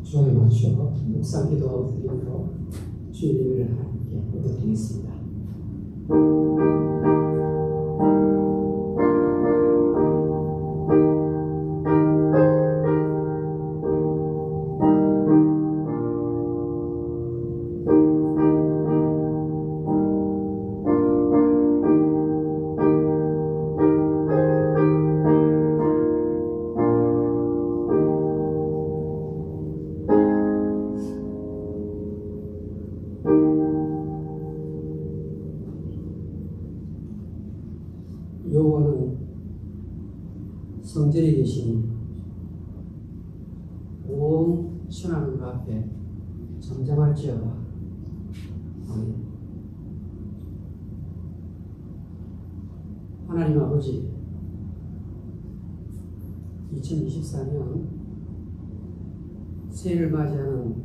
주에 맞춰 묵상기도 드림으로 주일을 함께 얻어드리겠습니다. 여호와는 성전에 계시니 온 천하는 그 앞에 잠잠할지어다. 아멘. 하나님 아버지, 2024년 새해를 맞이하는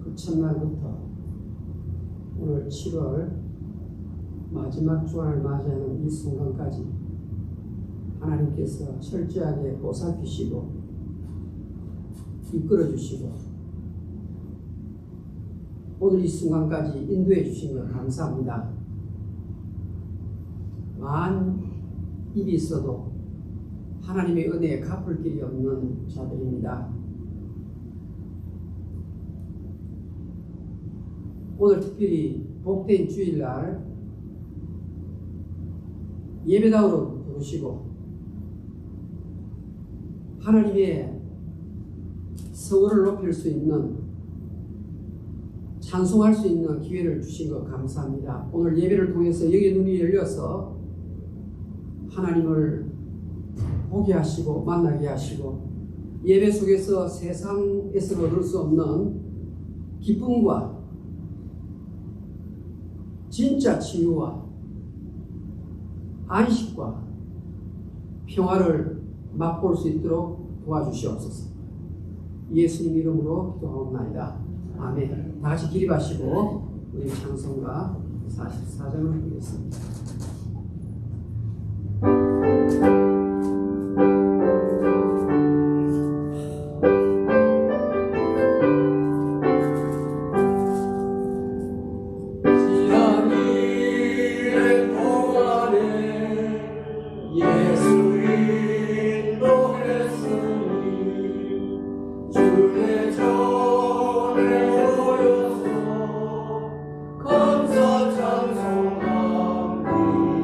그 첫날부터 오늘 7월 마지막 주간을 맞이하는 이 순간까지 하나님께서 철저하게 보살피시고 이끌어 주시고 오늘 이 순간까지 인도해 주신 것 감사합니다. 만 입이 있어도 하나님의 은혜에 갚을 길이 없는 자들입니다. 오늘 특별히 복된 주일날 예배당으로 부르시고 하나님의 성호를 높일 수 있는 찬송할 수 있는 기회를 주신 것 감사합니다. 오늘 예배를 통해서 여기 눈이 열려서 하나님을 보게 하시고 만나게 하시고 예배 속에서 세상에서 얻을 수 없는 기쁨과 진짜 치유와 안식과 평화를 맛볼 수 있도록 도와주시옵소서. 예수님 이름으로 기도하옵나이다. 아멘. 다 같이 기립하시고 우리 찬송가 44장을 보겠습니다. 감사 찬송합니다.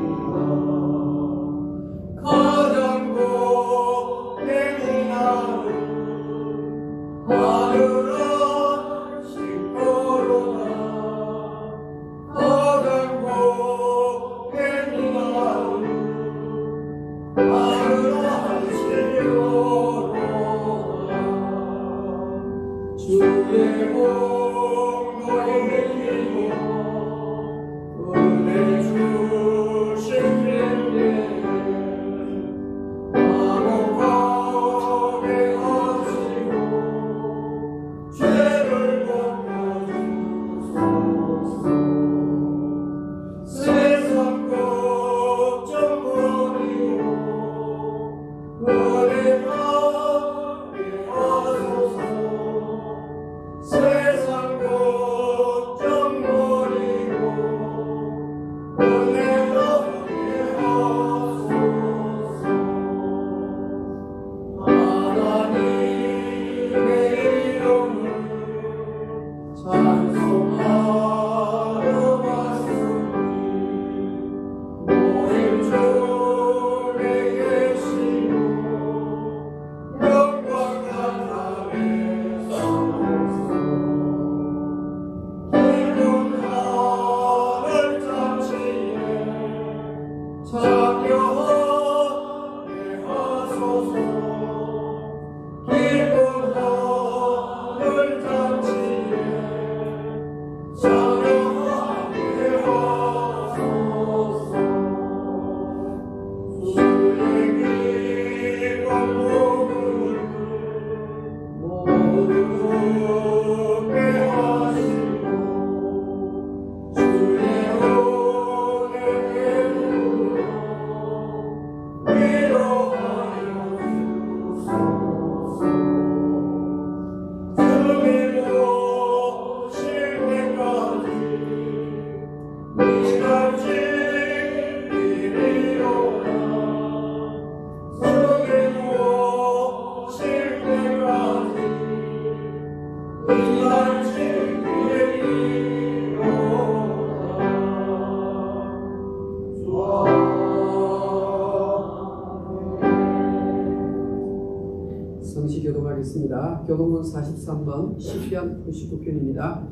봉독하겠습니다. 교동문 43번 시편 99편입니다.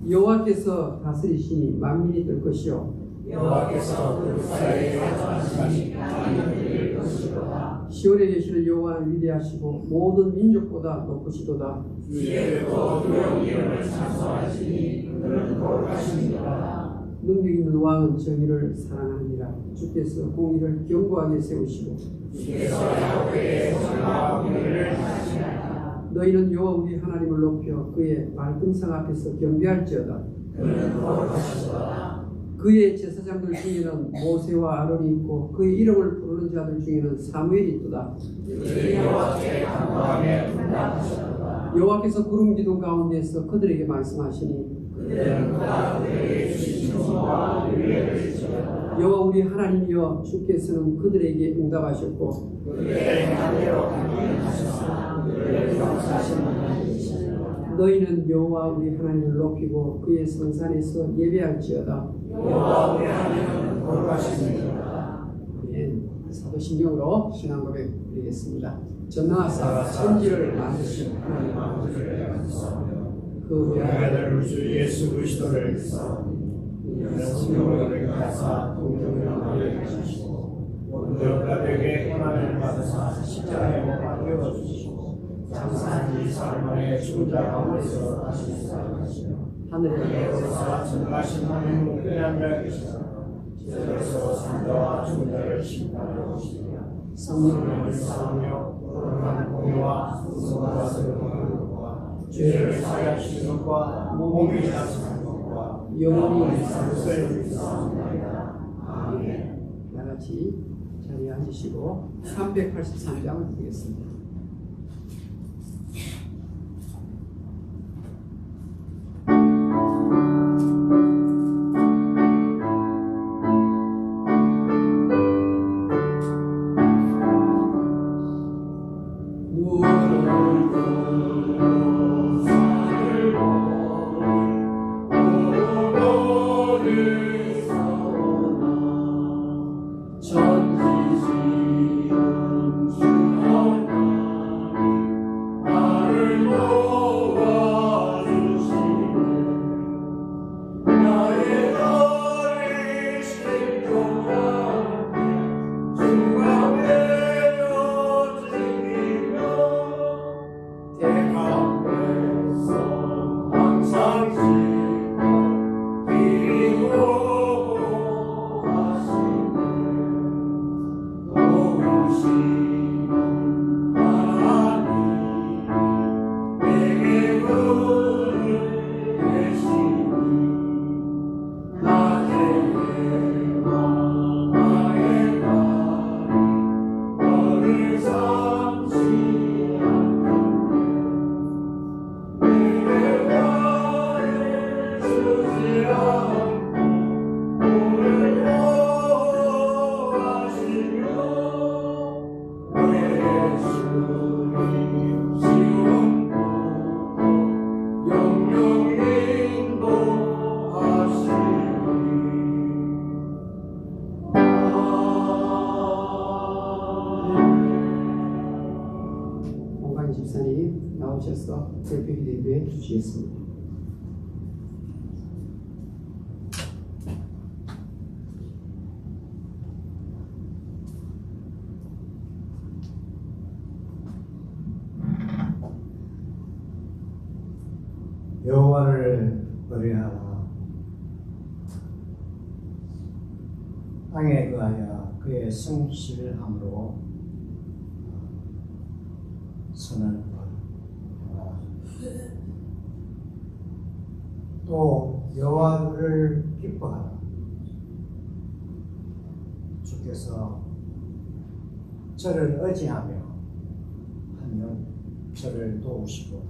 여호와께서 다스리시니 만민이 뜰 것이요 여호와께서 그 사이에 거하시니 만민이 뜰 것이로다. 시온에 계시는 여호와는 위대하시고 모든 민족보다 높으시도다. 위에 두고 두려운 이름을 찬송하시니 그는 거룩하시니라. 능력 있는 왕은 정의를 사랑하느니라. 주께서 공의를 견고하게 세우시고 주께서 야훼의 정의와 공의를 하시나이다. 너희는 여호와 우리 하나님을 높여 그의 말끔상 앞에서 경배할지어다. 그는 거룩하시도다. 그의 제사장들 중에는 모세와 아론이 있고 그의 이름을 부르는 자들 중에는 사무엘이 있도다. 그들이 여호와께 간구하며 응답하시도다. 여호와께서 구름 기둥 가운데서 그들에게 말씀하시니 그들은 그가 그들에게 주신 정보와 의뢰를 주시도다. 여호와 우리 하나님이여 주께서는 그들에게 응답하셨고 그들의 행함대로 강림하셨으나 그들을 경사하신 하나님이시니라. 너희는 여호와 우리 하나님을 높이고 그의 성산에서 예배할지어다. 여호와 우리 하나님은 거룩하시니라. 아멘. 사도신경으로 신앙 고백 드리겠습니다. 전능하사 천지를 만드신 하나님 아버지를 그 우리 아들 주 예수 그리스도를 이는 성령을 가사 동정을 하게 하시고 모든 가족에게 고난을 받으사 십자가에 못 박혀 주시고 장사한 지 사흘 만에 죽은 자 가운데서 다시 살아나시며 하늘에 여호와 전능하신 하나님은 그냥 계시사 저에서 산자와 죽은 자를 심판하러 오시리라. 성령을 사하며 거룩한 공의와 풍성과 성령과 죄를 사하여 주시는 것과 몸이 나시는 것과 영원히 상속을 주시옵나이다. 아멘. 나같이 자리에 앉으시고 383장을 드리겠습니다. 집사님 나오셔서 대표 기도해 주시겠습니다. 여호와를 의뢰하라. 땅에 그하여 그의 성실함으로 선을 행하라. 또 여호와를 기뻐하라. 주께서 저를 의지하며 하면 저를 도우시고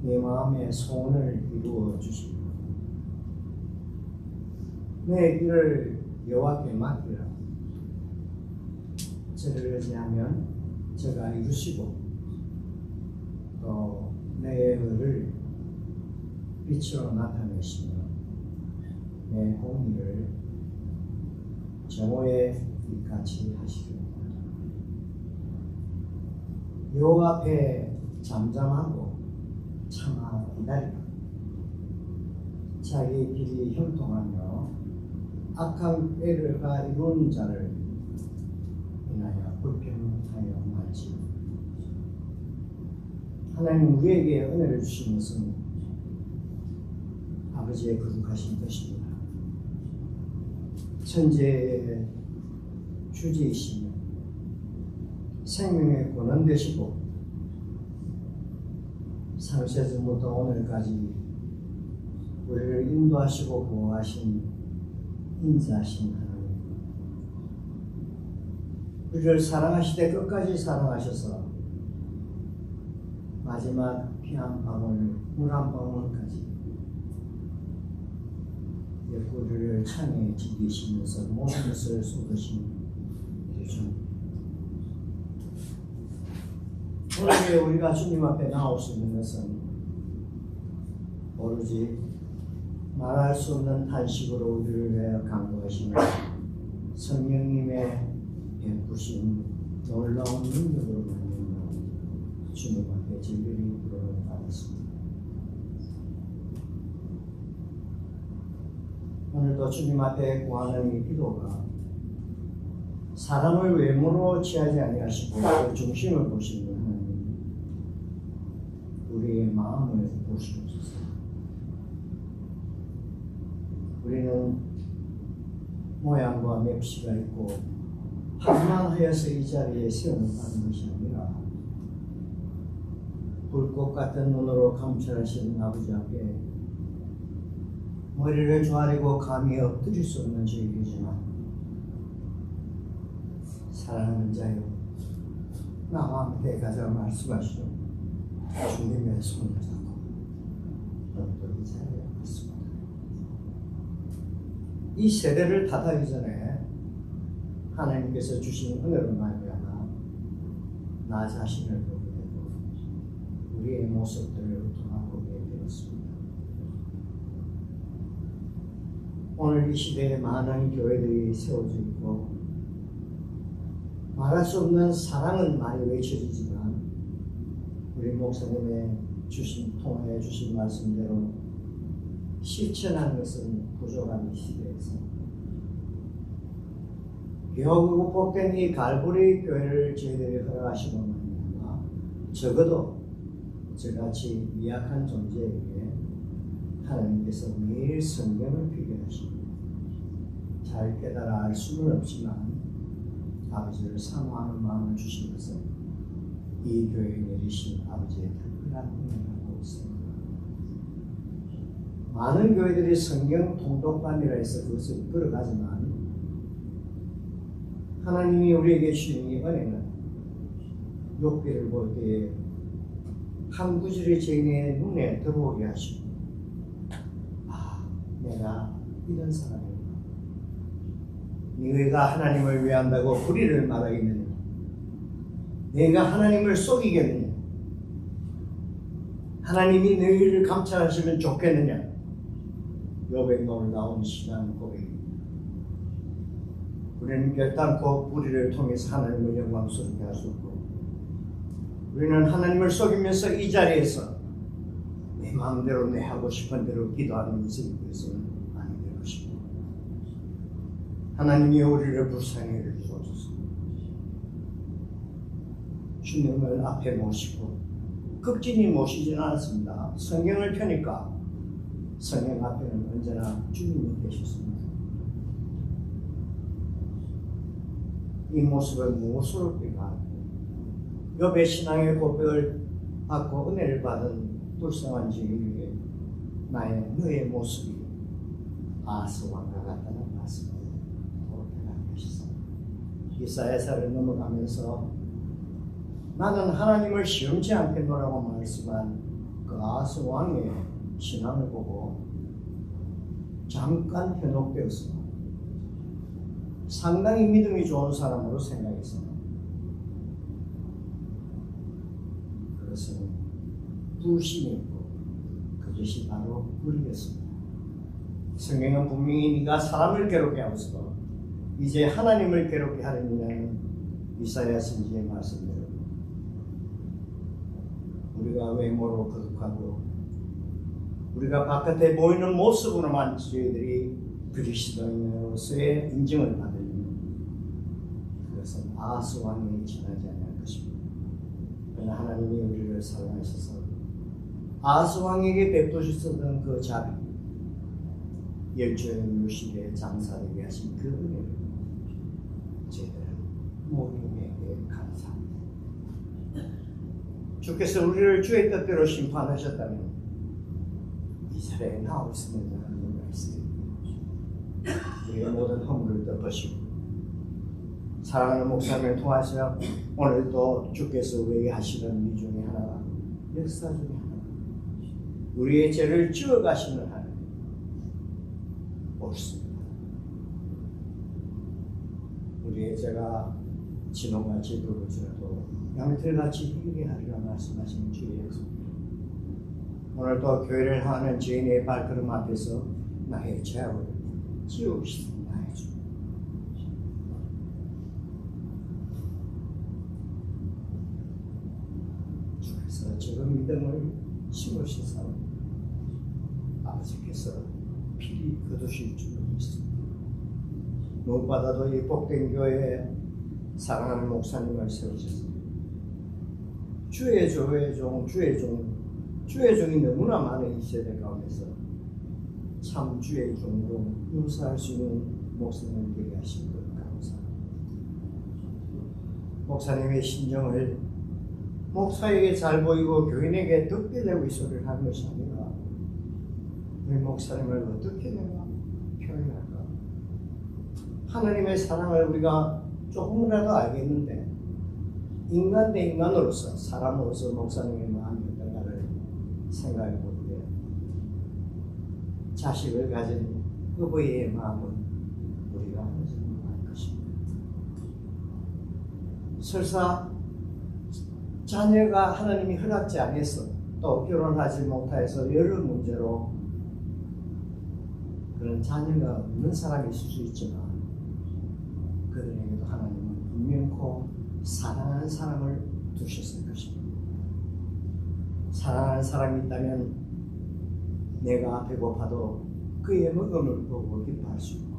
내 마음의 소원을 이루어 주시고 내 길을 여호와께 맡기라. 저를 의지하면 저가 이루시고 또 내 의를 빛으로 나타내시며 내 공의를 정오의 빛같이 하시리로다. 여호와 앞에 잠잠하고 참아 기다리라. 자기의 길이 형통하며 악한 꾀가 이루는 자를 인하여 불평하여 말지. 하나님 우리에게 은혜를 주신 것은 아버지의 거룩하신 뜻입니다. 천재의 주지이시며 생명의 근원 되시고 창세전부터 오늘까지 우리를 인도하시고 보호하신 인자하신 하나님, 우리를 사랑하시되 끝까지 사랑하셔서 마지막 피 한 방울, 물 한 방울까지 우리를 창에 지키시면서 모든 것을 쏟으신 주. 오늘 우리가 주님 앞에 나올 수 있는 것은 오로지 말할 수 없는 탄식으로 우리를 위하여 간구하시는 성령님의 베푸신 놀라운 능력으로 말미암아 주님 앞에 진리를 부르는 바였습니다. 오늘도 주님 앞에 구하는 이 기도가 사람을 외모로 취하지 아니하시고 그 중심을 보시는 하나님, 우리의 마음을 보시옵소서. 우리는 모양과 맵시가 있고 판만하여서 이 자리에 세워놓는 것이 아니라 불꽃 같은 눈으로 감찰하시는 아버지 앞에 머리를 조아리고 감히 엎드릴 수 없는 저희이지만, 사랑하는 자여, 나와 함께 가자 말씀하시오. 주님의 손을 잡고 엎드리 자리에 왔습니다. 이 세대를 탓하기 전에 하나님께서 주신 은혜로 말미암아 나 자신을 보게 되고 우리의 모습들을 돌아보게 되었습니다. 오늘 이 시대에 많은 교회들이 세워져 있고 말할 수 없는 사랑은 많이 외쳐지지만 우리 목사님의 통해 주신 말씀대로 실천하는 것은 부족한 이 시대에서 겨우 복된 이 갈보리 교회를 저희들이 허락하시고 말미암아 적어도 저같이 미약한 존재에게 하나님께서 매일 성경을 피게 하시고 잘 깨달아 알 수는 없지만 아버지를 사모하는 마음을 주신 것은 이 교회에 내리신 아버지의 특별한 은혜라고 있습니다. 많은 교회들이 성경 통독반이라 해서 그것을 끌어가지만 하나님이 우리에게 주신 이 은혜는 욥기를 볼 때에 한 구절의 죄인의 눈에 들어오게 하시고, 아, 내가 이런 사람이구나. 네가 하나님을 위한다고 불의를 말하겠느냐? 내가 하나님을 속이겠느냐? 하나님이 너희를 감찰하시면 좋겠느냐? 욥의 놀라운 신앙 고백입니다. 우리는 결단코 불의를 통해서 하나님을 영광스럽게 할 수 없고, 우리는 하나님을 속이면서 이 자리에서 내 마음대로 내 하고 싶은 대로 기도하는 인생이 되어서는 아니 될 것입니다. 하나님이 우리를 불쌍히 여겨주옵소서. 주님을 앞에 모시고 극진히 모시지는 않았습니다. 성경을 펴니까 성경 앞에는 언제나 주님이 계셨습니다. 이 모습을 무엇으로 비교하고 욥의 신앙의 고백을 받고 은혜를 받은 불쌍한 죄인에게 너의 모습이 아스 왕과 같다는 말씀을 고백하고 계시습니다. 이사야서를 넘어가면서 나는 하나님을 시험치 않겠노라고 말씀한 그 아스 왕의 신앙을 보고 잠깐 현혹되었습니다. 상당히 믿음이 좋은 사람으로 생각했습니다. 그것은 불신이고 그것이 바로 불의였습니다. 성경은 분명히 네가 사람을 괴롭게 하고서 이제 하나님을 괴롭게 하느냐는 이사야 선지의 말씀대로 우리가 외모로 거듭하고 우리가 바깥에 보이는 모습으로만 저희들이 그리스도인으로서의 인정을 받으려면 그것은 아하스 왕이 지나지 않을 것입니다. 그러나 하나님이 우리를 사랑하셔서 아하스 왕에게 베푸셨던 그 자비, 열조의 묘실에 장사되게 하신 그 은혜를 저희들은 모두에게 감사합니다. 주께서 우리를 주의 뜻대로 심판하셨다면 이 자리에 나오셨으면 하는 말씀, 우리의 모든 허물을 덮으시고 사랑하는 목사님을 통하여 오늘도 주께서 우리에게 하시는 일 중에 하나가 역사 중에 하나, 우리의 죄를 지어가시는 하나님 옳습니다. 우리의 죄가 진홍같이 부르짖어도 양털같이 희게 하리라 말씀하신 주의 약속. 오늘도 교회를 향하는 죄인의 발걸음 앞에서 나의 죄악을 지우시는 나의 주. 주께서 지금 믿음을 심으시사 아버지께서 필히 거두실 줄 믿습니다. 무엇보다도 이 복된 교회에 사랑하는 목사님을 세우셨습니다. 주의 종이 너무나 많은 이 세대 가운데서 참 주의 종으로 용서할 수 있는 목사님을 되게 하신 것 감사합니다. 목사님의 심정을 목사에게 잘 보이고 교인에게 덕게 되고 이 소리를 하는 것이 아니라 우리 목사님을 어떻게 내가 표현할까? 하나님의 사랑을 우리가 조금이라도 알겠는데 인간 대 인간으로서 사람으로서 목사님의 마음이 어떤가를 생각해 볼 때 자식을 가진 어버이의 마음은 우리가 알 것입니다. 설사 자녀가 하나님이 허락지 않아서 또 결혼하지 못해서 여러 문제로 그런 자녀가 없는 사람이 있을 수 있지만 그들에게도 하나님은 분명코 사랑하는 사람을 두셨을 것입니다. 사랑하는 사람이 있다면 내가 배고파도 그의 먹음을 보고 기뻐할 수 있고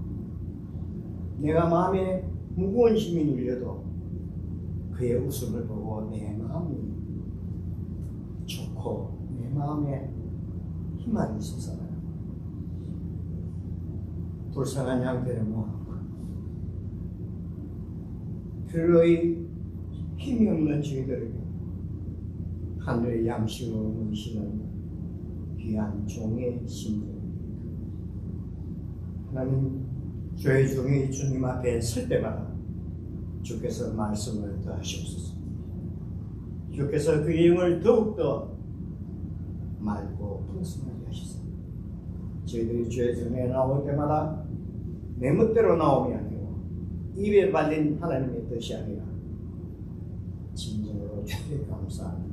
내가 마음에 무거운 힘이 눌려도 그의 웃음을 보고 내 마음이 좋고 내 마음에 희망이 솟아나요. 불쌍한 양떼를 모아놓고 별로의 힘이 없는 저희들에게 하늘의 양식으로 누리시는 귀한 종의 심정입니다. 하나님, 저의 종이 주님 앞에 설 때마다 주께서 말씀을 더하시옵소서. 주께서 그 영을 더욱더 맑고 풍성하게 하시소. 저희들이 주의 전에 나올 때마다 내 멋대로 나옴이 아니고 입에 발린 하나님의 뜻이 아니라 진정으로 주께 감사하는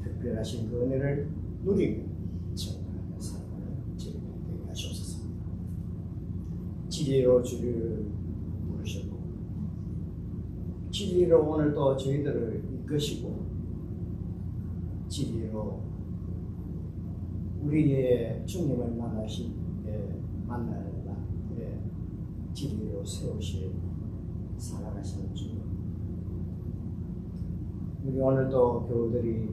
특별하신 그 은혜를 누리고 정말 살아가는 저희들이 되게 하시옵소서. 진리로 주를 부르셨고 진리로 오늘도 저희들을 이끄시고 진리로 우리의 주님을 만날 때 진리로 세우실 살아가시는 주. 우리 오늘도 교우들이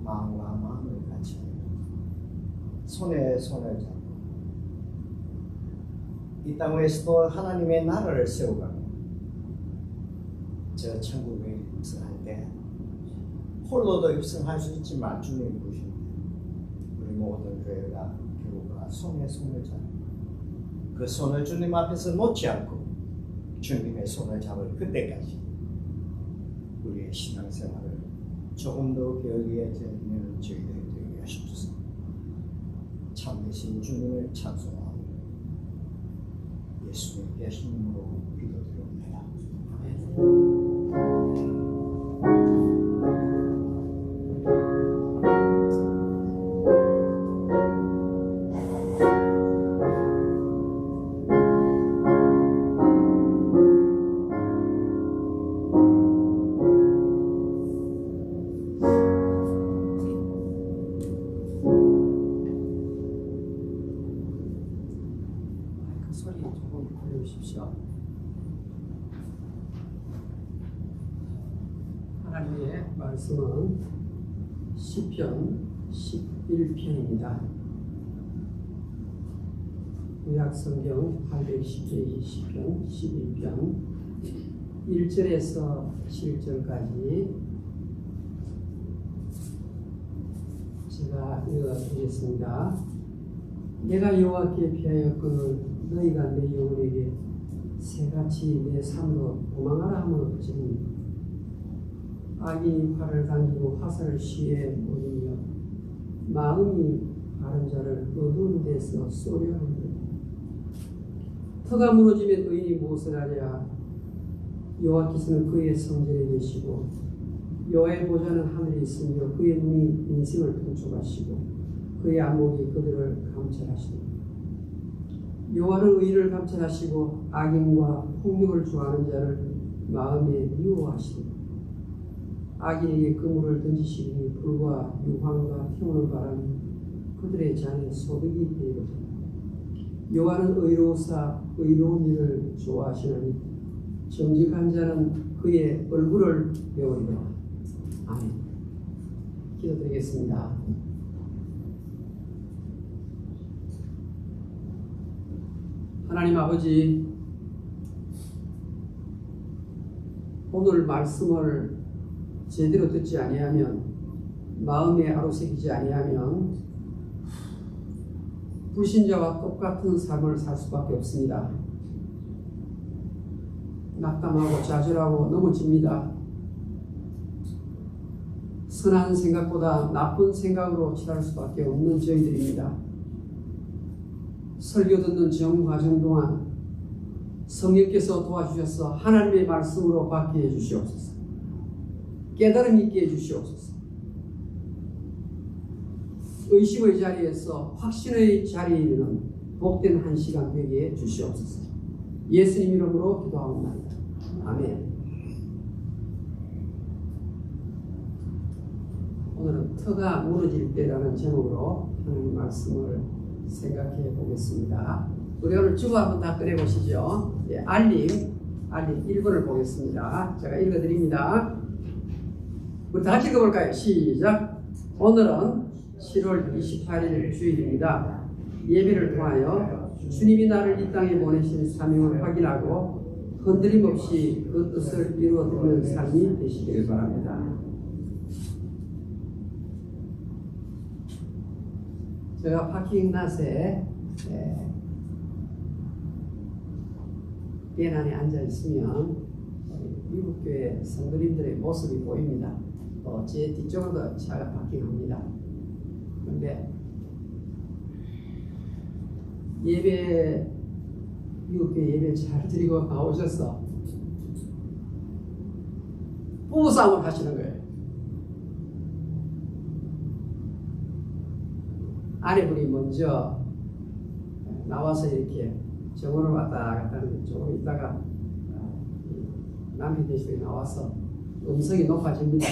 마음과 마음을 같이 손에 손을 잡고 이 땅 위에서도 하나님의 나라를 세워가며 저 천국에 입성할 때 홀로도 입성할 수 있지만 주님이 부르십니다. 우리 모든 교회가 교우가 손에 손을 잡고 그 손을 주님 앞에서 놓지 않고 주님의 손을 잡을 그때까지 우리의 신앙생활을 조금 더 게을리해지는 저희들이 되게 하시옵소서. 참되신 주님을 찬송하고 예수님 계신 이름으로 기도드립니다. 아멘. 주십시오. 하나님의 말씀은 시편 11편입니다. 구약성경 810페이지 시편 11편 1절에서 7절까지 제가 읽어드리겠습니다. 내가 여호와께 피하였거늘 너희가 내 영혼에게 새같이 내 삶으로 도망하라 하면 어찌니 악인이 팔을 당기고 화살을 시에 모이며 마음이 바른 자를 어두운 데서 쏘려 하느니라. 터가 무너지면 의인이 무엇을 하랴. 여호와께서는 그의 성전에 계시고 여호와의 보좌는 하늘에 있으며 그의 눈이 인생을 통촉하시고 그의 안목이 그들을 감찰하시니 여호와는 의인을 감찰하시고 악인과 폭력을 좋아하는 자를 마음에 미워하시니 악인에게 그물을 던지시니 불과 유황과 태우는 바람이 그들의 잔에 소득이 되거든. 여호와는 의로우사 의로운 일을 좋아하시나니 정직한 자는 그의 얼굴을 배우리라. 아멘. 기도드리겠습니다. 하나님 아버지, 오늘 말씀을 제대로 듣지 아니하면, 마음에 아로새기지 아니하면 불신자와 똑같은 삶을 살 수밖에 없습니다. 낙담하고 좌절하고 넘어집니다. 선한 생각보다 나쁜 생각으로 취할 수밖에 없는 저희들입니다. 설교 듣는 정과정 동안 성령께서 도와주셔서 하나님의 말씀으로 받게 해주시옵소서. 깨달음 있게 해주시옵소서. 의심의 자리에서 확신의 자리에 이르는 복된 한 시간 되게 해주시옵소서. 예수님 이름으로 기도하옵나이다. 아멘. 오늘은 터가 무너질 때라는 제목으로 하나님 말씀을 생각해 보겠습니다. 우리 오늘 주보 한번 다 꺼내보시죠. 예, 알림 1번을 보겠습니다. 제가 읽어드립니다. 우리 다 같이 읽어볼까요? 시작. 오늘은 7월 28일 주일입니다. 예배를 통하여 주님이 나를 이 땅에 보내신 사명을 확인하고 흔들림 없이 그 뜻을 이루어드리는 삶이 되시길 바랍니다. 제가 파킹낫에 계단에 앉아 있으면 미국 교회 성도님들의 모습이 보입니다. 제 뒤쪽으로도 차가 파킹합니다. 그런데 예배, 미국 교회 예배 잘 드리고 나오셔서 부부싸움을 하시는 거예요. 아내분이 먼저 나와서 이렇게 정원을 왔다 갔다 하는데 조금 있다가 남편 되시고 나와서 음성이 높아집니다.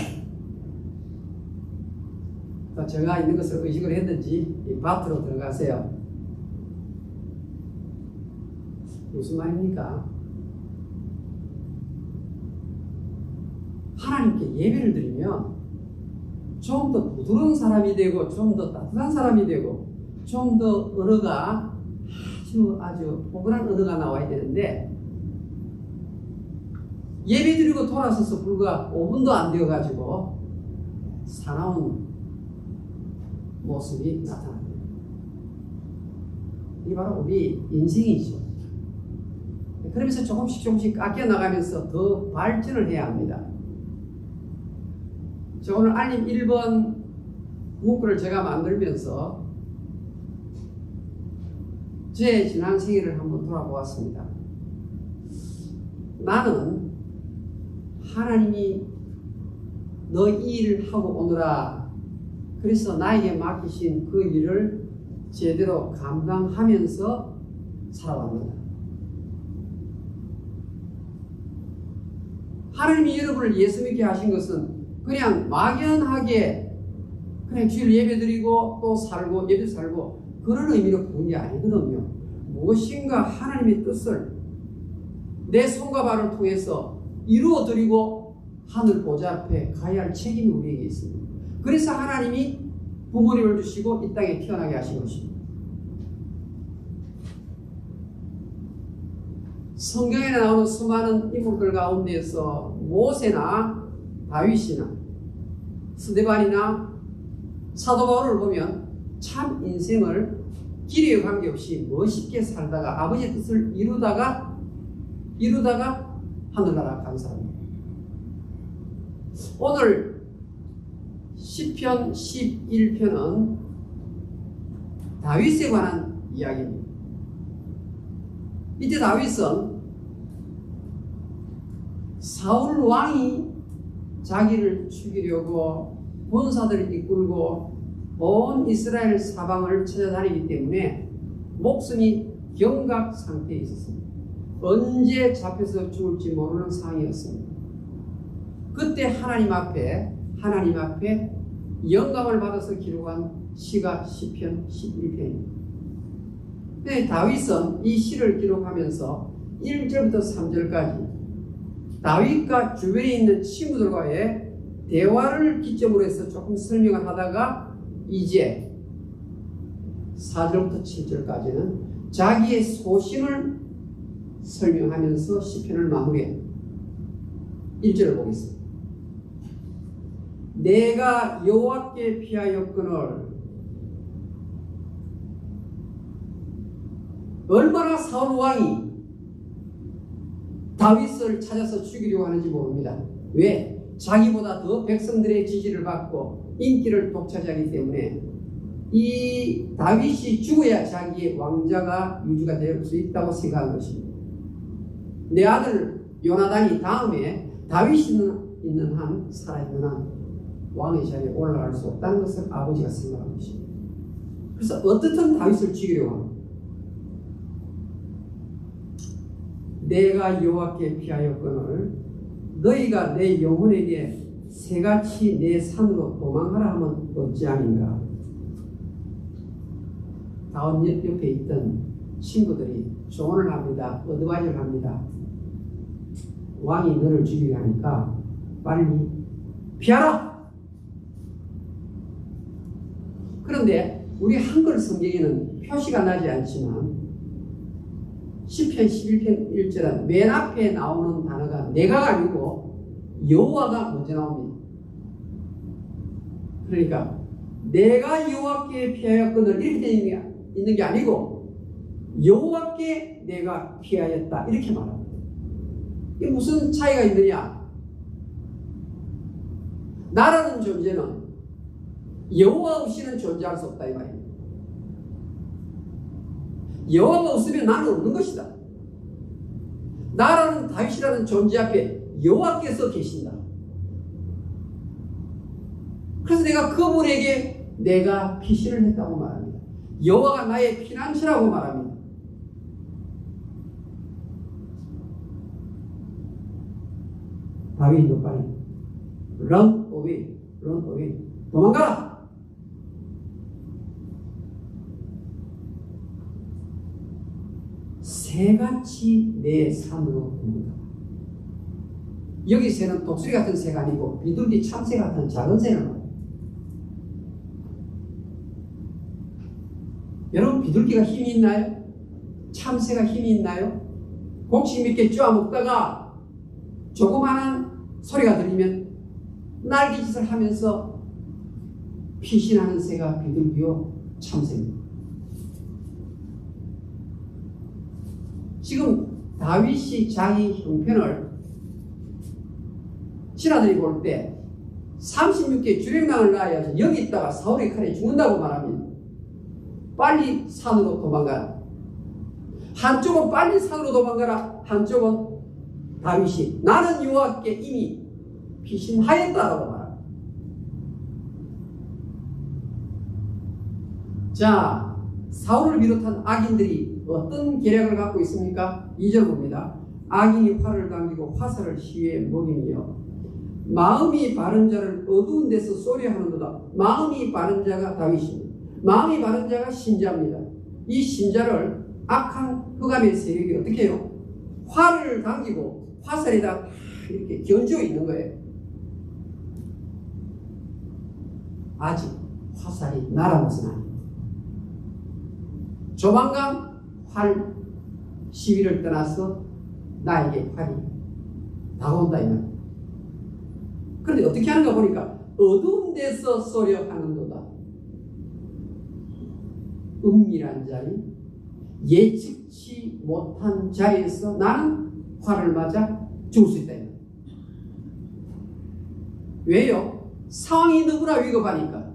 또 제가 있는 것을 의식을 했는지 이 밭으로 들어가세요. 무슨 말입니까? 하나님께 예배를 드리면 좀 더 부드러운 사람이 되고 좀 더 따뜻한 사람이 되고 좀 더 언어가 아주 포근한 언어가 나와야 되는데 예배 드리고 돌아서서 불과 5분도 안 되어 가지고 사나운 모습이 나타납니다. 이게 바로 우리 인생이죠. 그러면서 조금씩 깎여 나가면서 더 발전을 해야 합니다. 저 오늘 알림 1번 문구를 제가 만들면서 제 지난 생애를 한번 돌아보았습니다. 나는 하나님이 너 이 일을 하고 오너라. 그래서 나에게 맡기신 그 일을 제대로 감당하면서 살아왔는다. 하나님이 여러분을 예수 믿게 하신 것은 그냥 막연하게 그냥 주일 예배 드리고 또 살고 예배 살고 그런 의미로 부른 게 아니거든요. 무엇인가 하나님의 뜻을 내 손과 발을 통해서 이루어드리고 하늘 보좌 앞에 가야 할 책임이 우리에게 있습니다. 그래서 하나님이 부모님을 주시고 이 땅에 태어나게 하신 것입니다. 성경에 나오는 수많은 인물들 가운데에서 모세나 다윗이나 스데반이나 사도 바울을 보면 참 인생을 길이에 관계없이 멋있게 살다가 아버지의 뜻을 이루다가 하늘나라 간 사람입니다. 오늘 시편 11편은 다윗에 관한 이야기입니다. 이때 다윗은 사울 왕이 자기를 죽이려고 군사들을 이끌고 온 이스라엘 사방을 찾아다니기 때문에 목숨이 경각 상태에 있었습니다. 언제 잡혀서 죽을지 모르는 상황이었습니다. 그때 하나님 앞에 영감을 받아서 기록한 시가 시편 11편입니다. 근데 다윗은 이 시를 기록하면서 1절부터 3절까지 다윗과 주변에 있는 친구들과의 대화를 기점으로 해서 조금 설명을 하다가 이제 4절부터 7절까지는 자기의 소신을 설명하면서 시편을 마무리해 1절을 보겠습니다. 내가 여호와께 피하였거늘 얼마나 사울 왕이 다윗을 찾아서 죽이려고 하는지 모릅니다. 왜? 자기보다 더 백성들의 지지를 받고 인기를 독차지하기 때문에 이 다윗이 죽어야 자기의 왕자가 유지가 될 수 있다고 생각한 것입니다. 내 아들 요나단이 다음에 다윗이 있는 한, 살아있는 한 왕의 자리에 올라갈 수 없다는 것을 아버지가 생각한 것입니다. 그래서 어떻든 다윗을 죽이려고 합니다. 내가 여호와께 피하였거늘 너희가 내 영혼에게 새같이 내 산으로 도망하라 하면 어찌하는가. 다음 옆에 있던 친구들이 조언을 합니다. 어드바이저를 합니다. 왕이 너를 죽이려 하니까 빨리 피하라. 그런데 우리 한글 성경에는 표시가 나지 않지만 시편 11편 1절은 맨 앞에 나오는 단어가 내가가 아니고 여호와가 먼저 나옵니다. 그러니까 내가 여호와께 피하였거늘 이렇게 있는 게 아니고 여호와께 내가 피하였다 이렇게 말합니다. 이게 무슨 차이가 있느냐? 나라는 존재는 여호와 없이는 존재할 수 없다 이 말입니다. 여호와가 없으면 나는 없는 것이다. 나라는 다윗이라는 존재 앞에 여호와께서 계신다. 그래서 내가 그분에게 내가 피신을 했다고 말합니다. 여호와가 나의 피난처라고 말합니다. 다윗 너 빨리 run away 도망가라. 새같이 내 산으로 도망가라. 여기 새는 독수리 같은 새가 아니고 비둘기 참새 같은 작은 새는 말이에요. 여러분 비둘기가 힘이 있나요? 참새가 힘이 있나요? 곡식 몇 개 쪼아 먹다가 조그마한 소리가 들리면 날개짓을 하면서 피신하는 새가 비둘기요 참새입니다. 지금 다윗이 자기 형편을 신하들이 볼 때 36개 주령당을 낳아야지 여기 있다가 사울의 칼에 죽는다고 말합니다. 빨리 산으로 도망가라. 한쪽은 빨리 산으로 도망가라. 한쪽은 다윗이 나는 여호와께 이미 피신하였다라고 말합니다. 자, 사울을 비롯한 악인들이 어떤 계략을 갖고 있습니까? 2절 봅니다. 악인이 활을 당기고 화살을 시위에 먹이며 마음이 바른 자를 어두운 데서 쏘려하는도다. 마음이 바른 자가 다윗입니다. 마음이 바른 자가 신자입니다. 이 신자를 악한 흑암의 세력이 어떻게 해요? 활을 당기고 화살에다 이렇게 견주어 있는 거예요. 아직 화살이 날아온 것은 아닙니다. 조만간 활 시위를 떠나서 나에게 활이 다가온다 이 말. 그런데 어떻게 하는가 보니까 어두운 데서 쏘려 하는도다. 은밀한 자리, 예측치 못한 자리에서 나는 활을 맞아 죽을 수 있다. 왜요? 상황이 너무나 위급하니까.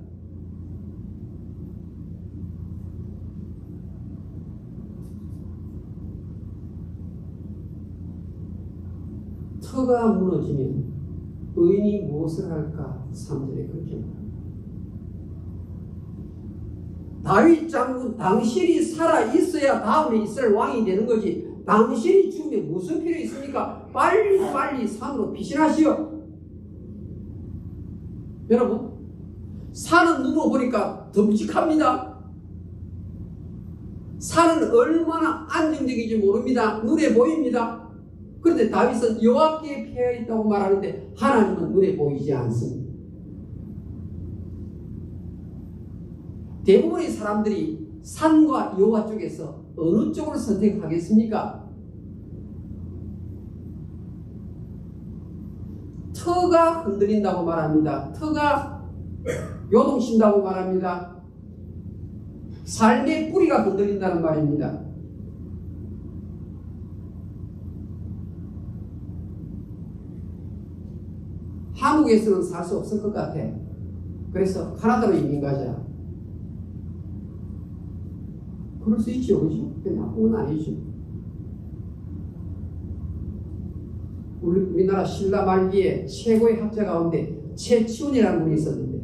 터가 무너지면 의인이 무엇을 할까? 3절에 그렇게 말합니다. 다윗 장군 당신이 살아있어야 다음에 이스라엘 왕이 되는 거지, 당신이 죽으면 무슨 필요 있습니까? 빨리 산으로 피신하시오. 여러분, 산은 눈으로 보니까 듬직합니다. 산은 얼마나 안정적인지 모릅니다. 눈에 보입니다. 그런데 다윗은 여호와께 피해 있다고 말하는데 하나님은 눈에 보이지 않습니다. 대부분의 사람들이 산과 여호와 쪽에서 어느 쪽을 선택하겠습니까? 터가 흔들린다고 말합니다. 터가 요동친다고 말합니다. 삶의 뿌리가 흔들린다는 말입니다. 한국에서는 살 수 없을 것 같아. 그래서 카나다로 이민 가자. 그럴 수 있죠, 그죠? 그게 나쁜 건 아니죠. 우리나라 신라 말기에 최고의 학자 가운데 최치훈이라는 분이 있었는데,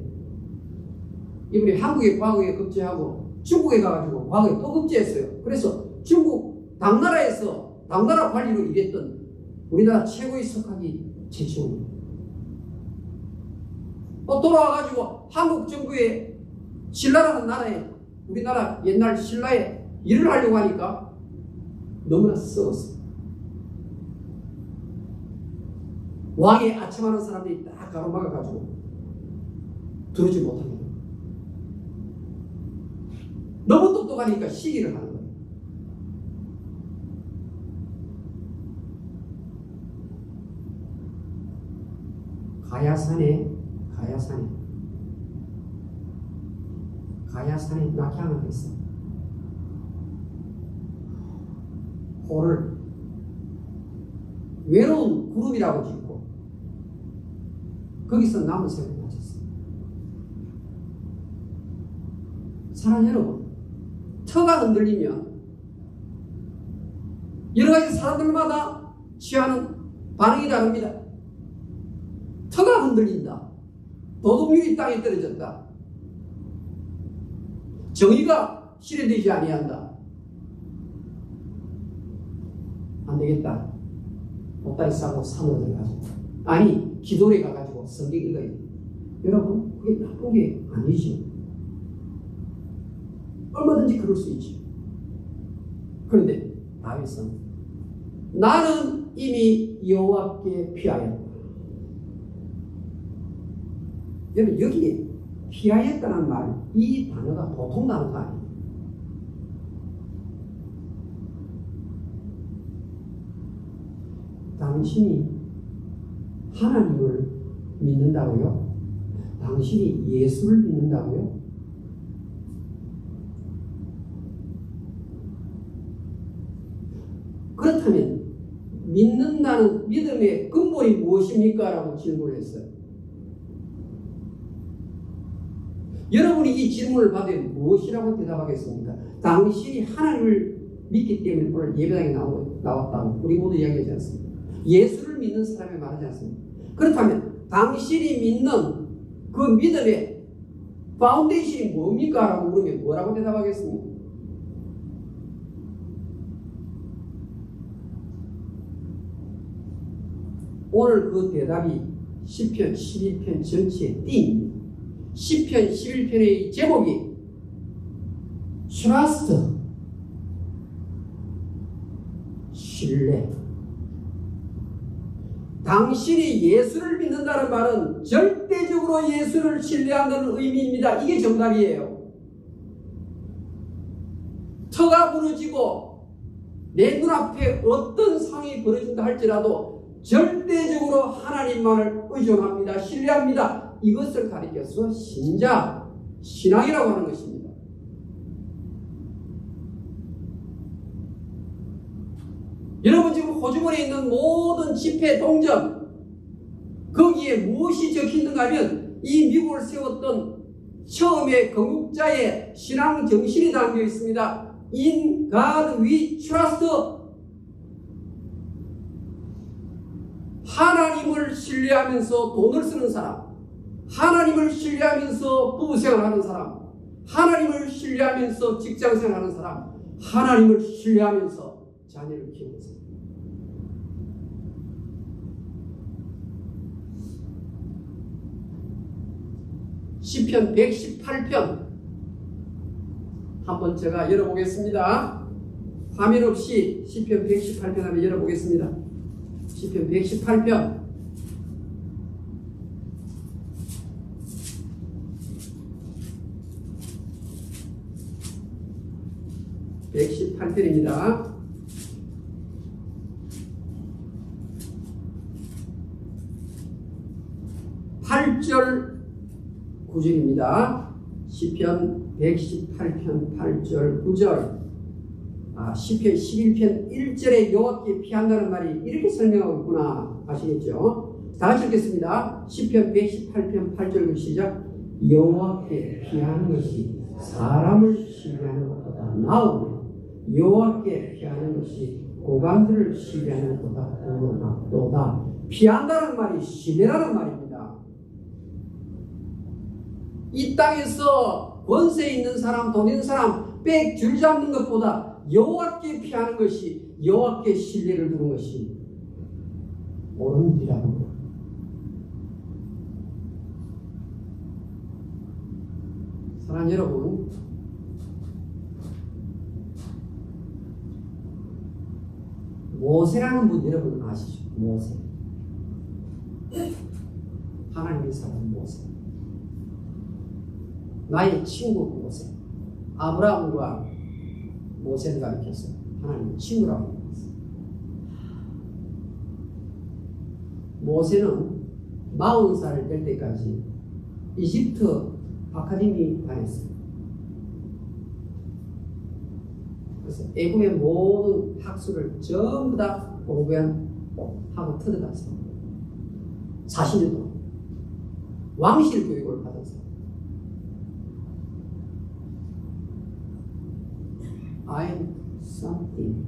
이분이 한국에 과거에 급제하고 중국에 가가지고 과거에 또 급제했어요. 그래서 중국 당나라 관리로 일했던 우리나라 최고의 석학이 최치훈이에요. 또 돌아와가지고 한국 정부에 신라라는 나라에, 우리나라 옛날 신라에 일을 하려고 하니까 너무나 썩었어. 왕에 아첨하는 사람들이 딱 가로막아가지고 들어오지 못합니다. 너무 똑똑하니까 시기를 하는 거예요. 가야산에 낙향을 했어. 호를 외로운 구름이라고 짓고 거기서 나무새를 맞췄어. 사랑 여러분, 터가 흔들리면 여러 가지 사람들마다 취하는 반응이 다릅니다. 터가 흔들린다. 도덕률이 땅에 떨어졌다. 정의가 실현되지 아니한다. 안 되겠다. 옷다리 싸고 산으로 들어가자. 아니, 기도에 가가지고 성경 읽어야 돼. 여러분, 그게 나쁜 게 아니지. 얼마든지 그럴 수 있지. 그런데 다윗은 나는 이미 여호와께 피하였다. 여러분, 여기에 피하였다는 말, 이 단어가 보통 단어가 아니에요. 당신이 하나님을 믿는다고요? 당신이 예수를 믿는다고요? 그렇다면 믿는다는 믿음의 근본이 무엇입니까? 라고 질문을 했어요. 여러분이 이 질문을 받으면 무엇이라고 대답하겠습니까? 당신이 하나님을 믿기 때문에 오늘 예배당에 나왔다고 우리 모두 이야기하지 않습니까? 예수를 믿는 사람이 말하지 않습니까? 그렇다면 당신이 믿는 그 믿음의 파운데이션이 뭡니까? 라고 물으면 뭐라고 대답하겠습니까? 오늘 그 대답이 시편 12편 전체의 띵입니다. 시편 11편의 제목이 Trust, 신뢰, 당신이 예수를 믿는다는 말은 절대적으로 예수를 신뢰한다는 의미입니다. 이게 정답이에요. 터가 부러지고 내 눈앞에 어떤 상황이 벌어진다 할지라도 절대적으로 하나님만을 의존합니다. 신뢰합니다. 이것을 가리켜서 신앙이라고 하는 것입니다. 여러분 지금 호주머니에 있는 모든 지폐, 동전 거기에 무엇이 적혀있는가 하면 이 미국을 세웠던 처음에 건국자의 신앙 정신이 담겨 있습니다. In God we trust. 하나님을 신뢰하면서 돈을 쓰는 사람, 하나님을 신뢰하면서 부부생활하는 사람, 하나님을 신뢰하면서 직장생활하는 사람, 하나님을 신뢰하면서 자녀를 키우는 사람. 시편 118편 한번 제가 열어보겠습니다. 화면 없이 시편 118편 한번 열어보겠습니다. 시편 118편 118편입니다. 8절 9절입니다. 시편 118편 8절 9절. 시편 11편 1절에 여호와께 피한다는 말이 이렇게 설명하고 있구나 아시겠죠? 다 같이 읽겠습니다. 시편 118편 8절 시작. 여호와께 피하는 것이 사람을 신뢰하는 것보다 나으며 여호와께 피하는 것이 고관들을 신뢰하는 것보다 더 낫도다. 피한다는 말이 신뢰라는 말입니다. 이 땅에서 권세 있는 사람, 돈 있는 사람 줄 잡는 것보다 여호와께 피하는 것이, 여호와께 신뢰를 두는 것이 옳은 일이라는 것. 사랑하는 여러분, 모세라는 분 여러분 아시죠? 모세. 하나님의 사람 모세. 나의 친구 모세. 아브라함과 모세를 가리켜서 하나님의 친구라고 했어요. 모세는 40살이 될 때까지 이집트 아카데미 다녔어요. 그래서 애국의 모든 학술을 전부 다 공부하고 터득했어요. 40년 동안 왕실 교육을 받았어요. I'm something.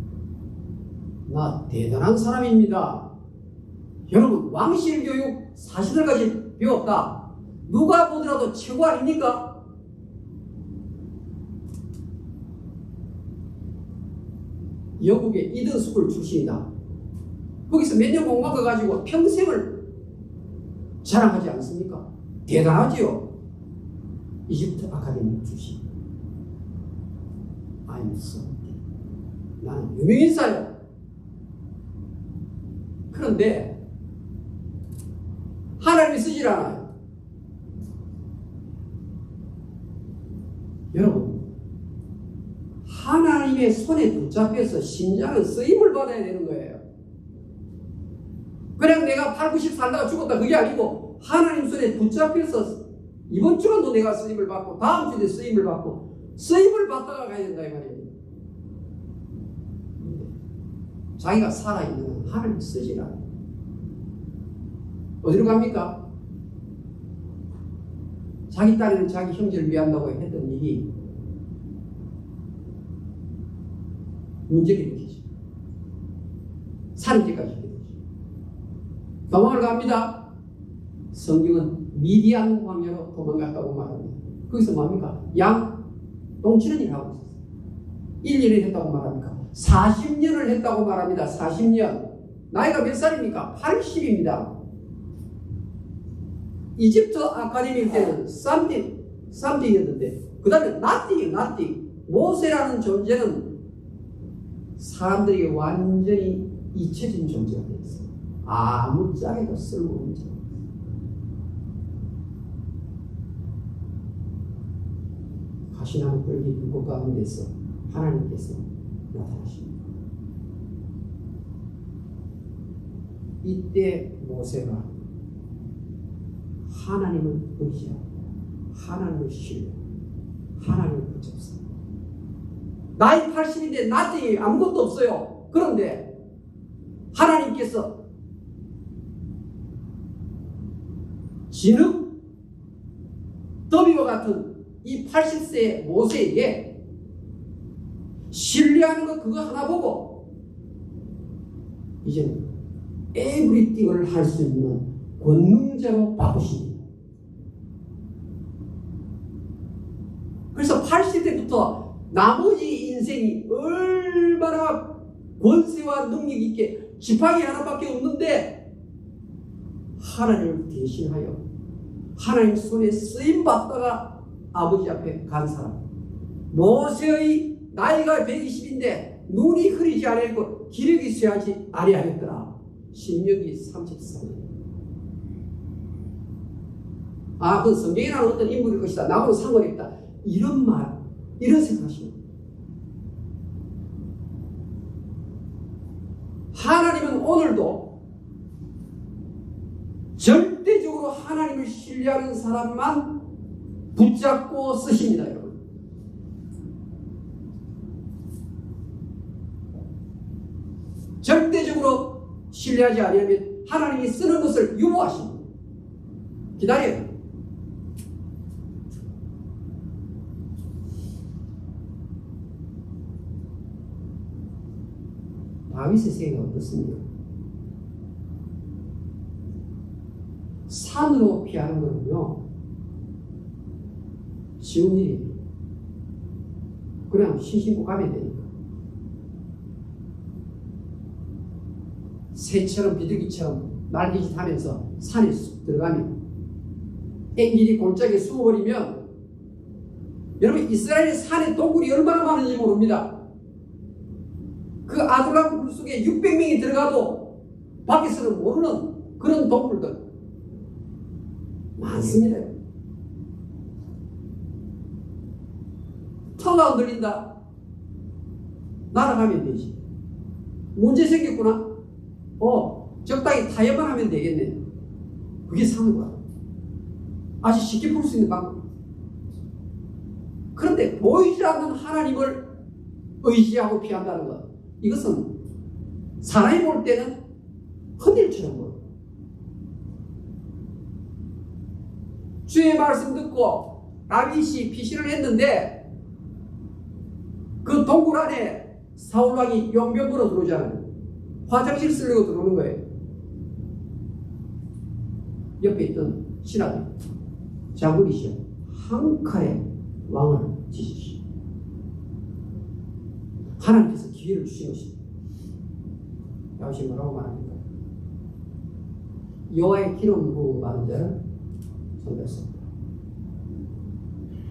나 대단한 사람입니다. 여러분, 왕실 교육 40살까지 배웠다. 누가 보더라도 최고 아닙니까? 영국의 이든 스쿨 출신이다. 거기서 몇 년 공부해가지고 평생을 자랑하지 않습니까? 대단하지요. 이집트 아카데미 출신. I'm something. 나는 유명인사요. 그런데 하나님이 쓰질 않아요. 여러분, 하나님의 손에 붙잡혀서 신자는 쓰임을 받아야 되는 거예요. 그냥 내가 8, 90 살다가 죽었다 그게 아니고 하나님 손에 붙잡혀서 이번 주간도 내가 쓰임을 받고 다음 주에 쓰임을 받고 쓰임을 받다가 가야 된다 이 말이에요. 자기가 살아있는 하나님 쓰질 않아요. 어디로 갑니까? 자기 딸이는 자기 형제를 위한다고 했던 일이 문제를 일으키죠. 살인죄까지 일으키죠. 도망을 갑니다. 성경은 미디안 광야로 도망갔다고 말합니다. 거기서 뭡니까? 똥치는 일을 하고 있었어요. 1년을 했다고 말합니까? 40년을 했다고 말합니다. 40년. 나이가 몇 살입니까? 80입니다. 이집트 아카데미 때는 쌈띵이었는데 그 다음에 nothing. 모세라는 존재는 사람들에게 완전히 잊혀진 존재가 되었어요. 아무짝에도 쓸모없는 자가 가시나무 뿔기 불꽃 가운데서 하나님께서 나타나십니다. 이때 모세가 하나님을 의지하고 하나님을 신뢰, 하나님을 붙잡습니다. 나이 80인데 나중에 아무것도 없어요. 그런데 하나님께서 진흙 더미와 같은 이 80세의 모세에게 신뢰하는 것 그거 하나 보고 이제는 에브리띵을 할 수 있는 권능자로 바꾸십니다. 그래서 80대부터 나머지 인생이 얼마나 권세와 능력 있게 지팡이 하나밖에 없는데 하나님을 대신하여 하나님 손에 쓰임받다가 아버지 앞에 간 사람. 모세의 나이가 120인데 눈이 흐리지 아니하고 기력이 쇠하지 아니하였더라. 신명기 33년. 그 성경에 나오는 어떤 인물일 것이다. 나하고는 상관이 없다. 이런 말, 이런 생각하십니다. 하나님은 오늘도 절대적으로 하나님을 신뢰하는 사람만 붙잡고 쓰십니다, 여러분. 절대적으로 신뢰하지 않으면 하나님이 쓰는 것을 유보하십니다. 기다려요. 다윗의 생각은 어떻습니까? 산으로 피하는 거는요, 쉬운 일이에요. 그냥 신신고 가면 되니까. 새처럼 비둘기처럼 날개짓 하면서 산에 쑥 들어가면 앵길이 골짜기에 숨어버리면 여러분 이스라엘의 산에 동굴이 얼마나 많은지 모릅니다. 그 아둘람 굴 속에 600명이 들어가도 밖에서는 모르는 그런 동굴들 많습니다. 터가 흔들린다. 날아가면 되지. 문제 생겼구나. 적당히 타협만 하면 되겠네. 그게 사는 거야. 아주 쉽게 풀 수 있는 방법. 그런데 보이지 않는 하나님을 의지하고 피한다는 것. 이것은 사람이 볼 때는 큰일처럼 보여요. 주의 말씀 듣고 다윗이 피신을 했는데 그 동굴 안에 사울왕이 용병으로 들어오잖아요. 화장실 쓰려고 들어오는 거예요. 옆에 있던 신하들 자구리시여 한 칼에 왕을 지십시오. 하나님께서 기회를 주신 것입니다. 다윗이 뭐라고 말합니까? 여호와의 기름 부음 받은 자를 손댔습니다.